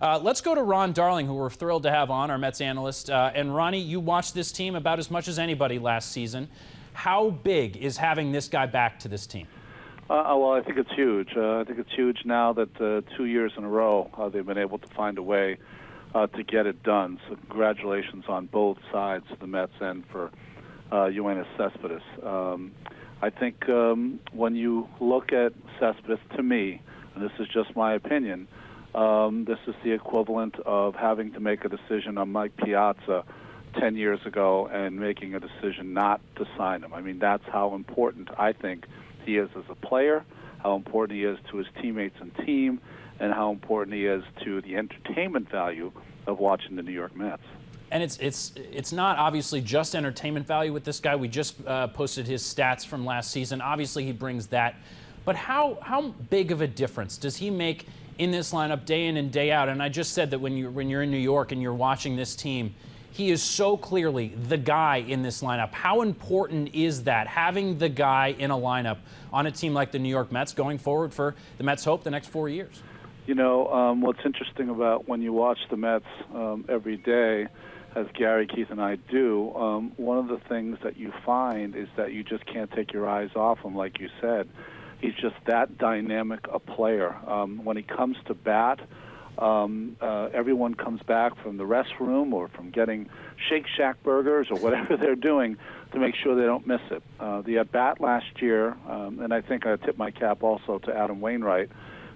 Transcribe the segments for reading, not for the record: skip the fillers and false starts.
Let's go to Ron Darling, who we're thrilled to have on, our Mets analyst. And Ronnie, you watched this team about as much as anybody last season. How big is having this guy back to this team? Well, I think it's huge. I think it's huge now that 2 years in a row they've been able to find a way to get it done. So congratulations on both sides, the Mets and for Yoenis Cespedes. I think when you look at Cespedes, to me, and this is just my opinion, this is the equivalent of having to make a decision on Mike Piazza 10 years ago and making a decision not to sign him. I mean, that's how important I think he is as a player, how important he is to his teammates and team, and how important he is to the entertainment value of watching the New York Mets. And it's not obviously just entertainment value with this guy. We just posted his stats from last season. Obviously, he brings that. But how big of a difference does he make in this lineup day in and day out? And I just said that when you're in New York and you're watching this team, he is so clearly the guy in this lineup. How important is that, having the guy in a lineup on a team like the New York Mets going forward for the Mets' hope the next 4 years? You know, what's interesting about when you watch the Mets every day, as Gary, Keith, and I do, one of the things that you find is that you just can't take your eyes off him, like you said. He's just that dynamic a player. When he comes to bat, everyone comes back from the restroom or from getting Shake Shack burgers or whatever they're doing to make sure they don't miss it. The at-bat last year, and I think I tip my cap also to Adam Wainwright,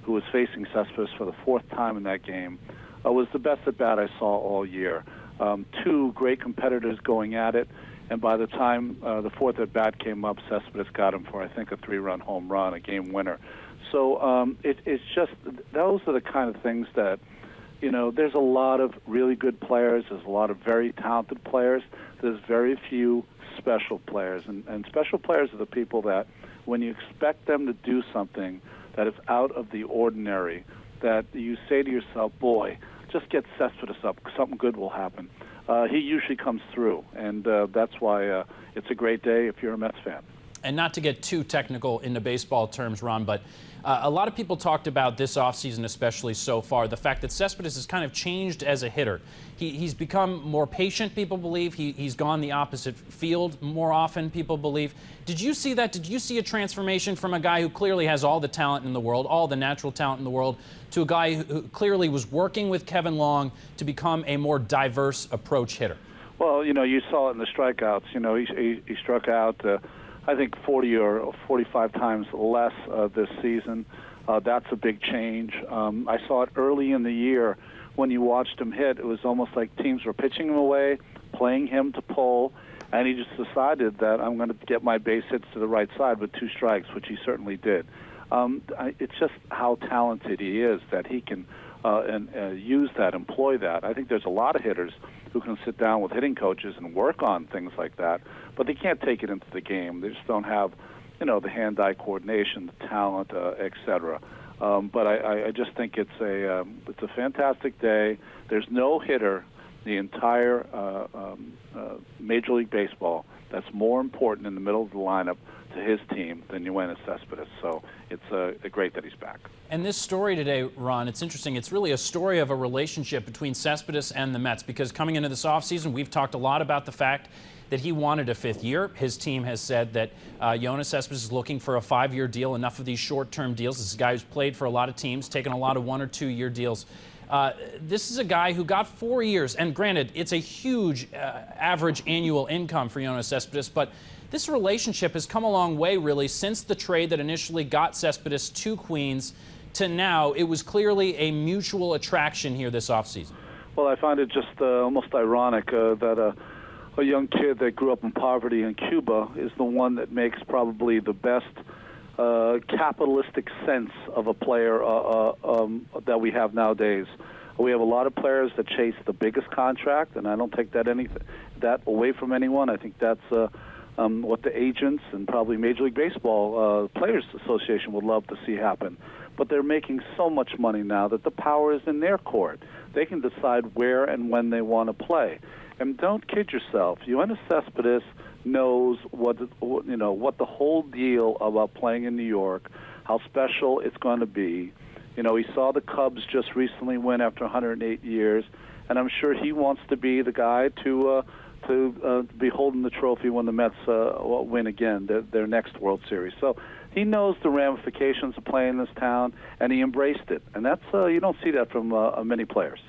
who was facing Cespedes for the fourth time in that game, was the best at-bat I saw all year. Two great competitors going at it, and by the time the fourth at-bat came up, Cespedes got him for, I think, a 3-run home run, a game winner. So it's just, those are the kind of things that, you know, there's a lot of really good players. There's a lot of very talented players. There's very few special players. And special players are the people that when you expect them to do something that is out of the ordinary, that you say to yourself, boy, just get Cespedes up, something good will happen. He usually comes through, and that's why it's a great day if you're a Mets fan. And not to get too technical into baseball terms, Ron, but a lot of people talked about this offseason, especially so far, the fact that Cespedes has kind of changed as a hitter. He's become more patient, people believe. He's gone the opposite field more often, people believe. Did you see that? Did you see a transformation from a guy who clearly has all the talent in the world, all the natural talent in the world, to a guy who clearly was working with Kevin Long to become a more diverse approach hitter? Well, you know, you saw it in the strikeouts. You know, he struck out I think 40 or 45 times less this season. That's a big change. I saw it early in the year when you watched him hit. It was almost like teams were pitching him away, playing him to pull, and he just decided that I'm going to get my base hits to the right side with 2 strikes, which he certainly did. It's just how talented he is that he can use that, employ that. I think there's a lot of hitters who can sit down with hitting coaches and work on things like that, but they can't take it into the game. They just don't have, you know, the hand-eye coordination, the talent, etc. But I just think it's a fantastic day. There's no hitter in the entire Major League Baseball that's more important in the middle of the lineup to his team than Yoenis Cespedes. So it's great that he's back. And this story today, Ron, it's interesting. It's really a story of a relationship between Cespedes and the Mets, because coming into this offseason, we've talked a lot about the fact that he wanted a 5th year. His team has said that Yoenis Cespedes is looking for a 5-year deal, enough of these short-term deals. This is a guy who's played for a lot of teams, taken a lot of 1- or 2-year deals. This is a guy who got 4 years, and granted, it's a huge average annual income for Yoenis Cespedes, but this relationship has come a long way, really, since the trade that initially got Cespedes to Queens to now. It was clearly a mutual attraction here this offseason. Well, I find it just almost ironic that a young kid that grew up in poverty in Cuba is the one that makes probably the best capitalistic sense of a player that we have nowadays. We have a lot of players that chase the biggest contract, and I don't take that away from anyone. I think that's what the agents and probably Major League Baseball Players Association would love to see happen. But they're making so much money now that the power is in their court. They can decide where and when they want to play. And don't kid yourself. Yoenis Cespedes knows what the whole deal about playing in New York, how special it's going to be. You know, he saw the Cubs just recently win after 108 years, and I'm sure he wants to be the guy to be holding the trophy when the Mets win again, their next World Series. So he knows the ramifications of playing in this town, and he embraced it. And that's you don't see that from many players.